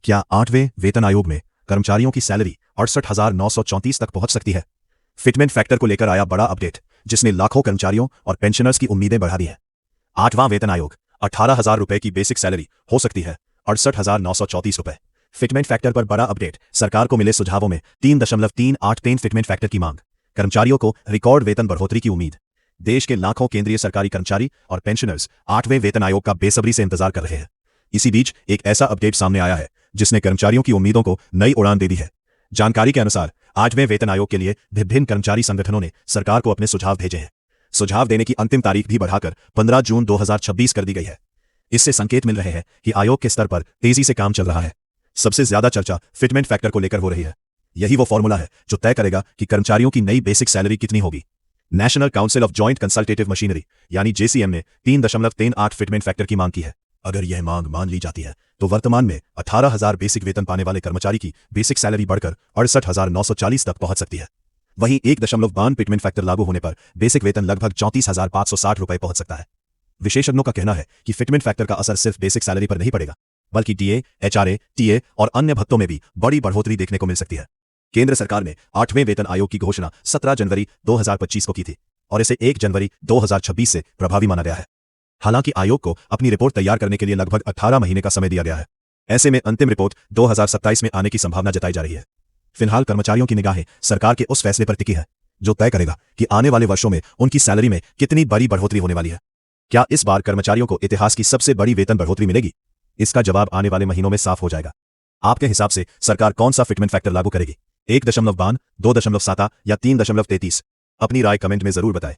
क्या 8वें वेतन आयोग में कर्मचारियों की सैलरी 68,934 तक पहुंच सकती है? फिटमेंट फैक्टर को लेकर आया बड़ा अपडेट, जिसने लाखों कर्मचारियों और पेंशनर्स की उम्मीदें बढ़ा दी हैं। 8वां वेतन आयोग 18,000 रुपए की बेसिक सैलरी हो सकती है 68,934 रुपए। फिटमेंट फैक्टर पर बड़ा अपडेट, सरकार को मिले सुझावों में 3.383 फिटमेंट फैक्टर की मांग, कर्मचारियों को रिकॉर्ड वेतन बढ़ोतरी की उम्मीद। देश के लाखों केंद्रीय सरकारी कर्मचारी और पेंशनर्स 8वें वेतन आयोग का बेसब्री से इंतजार कर रहे हैं। इसी बीच एक ऐसा अपडेट सामने आया है जिसने कर्मचारियों की उम्मीदों को नई उड़ान दे दी है। जानकारी के अनुसार 8वें वेतन आयोग के लिए विभिन्न कर्मचारी संगठनों ने सरकार को अपने सुझाव भेजे हैं। सुझाव देने की अंतिम तारीख भी बढ़ाकर 15 जून 2026 कर दी गई है। इससे संकेत मिल रहे हैं कि आयोग के स्तर पर तेजी से काम चल रहा है। सबसे ज्यादा चर्चा फिटमेंट फैक्टर को लेकर हो रही है। यही वो फॉर्मूला है जो तय करेगा कि कर्मचारियों की नई बेसिक सैलरी कितनी होगी। National council of joint consultative machinery यानी JCM ने 3.38 फिटमेंट फैक्टर की मांग की है। अगर यह मांग मान ली जाती है तो वर्तमान में 18,000 बेसिक वेतन पाने वाले कर्मचारी की बेसिक सैलरी बढ़कर 68,940 तक पहुंच सकती है। वहीं 1.52 फिटमेंट फैक्टर लागू होने पर बेसिक वेतन लगभग 34,560 रुपए पहुंच सकता है। विशेषज्ञों का कहना है कि फिटमेंट फैक्टर का असर सिर्फ बेसिक सैलरी पर नहीं पड़ेगा, बल्कि DA, HRA, TA और अन्य भत्तों में भी बड़ी बढ़ोतरी देखने को मिल सकती है। केंद्र सरकार ने 8वें वेतन आयोग की घोषणा 17 जनवरी 2025 को की थी और इसे 1 जनवरी 2026 से प्रभावी माना गया है। हालांकि आयोग को अपनी रिपोर्ट तैयार करने के लिए लगभग 18 महीने का समय दिया गया है। ऐसे में अंतिम रिपोर्ट 2027 में आने की संभावना जताई जा रही है। फिलहाल कर्मचारियों की निगाहें सरकार के उस फैसले पर टिकी है जो तय करेगा कि आने वाले वर्षों में उनकी सैलरी में कितनी बड़ी बढ़ोतरी होने वाली है। क्या इस बार कर्मचारियों को इतिहास की सबसे बड़ी वेतन बढ़ोतरी मिलेगी? इसका जवाब आने वाले महीनों में साफ हो जाएगा। आपके हिसाब से सरकार कौन सा फिटमेंट फैक्टर लागू करेगी? 1.52, 2.7 या 3.33? अपनी राय कमेंट में जरूर बताएं।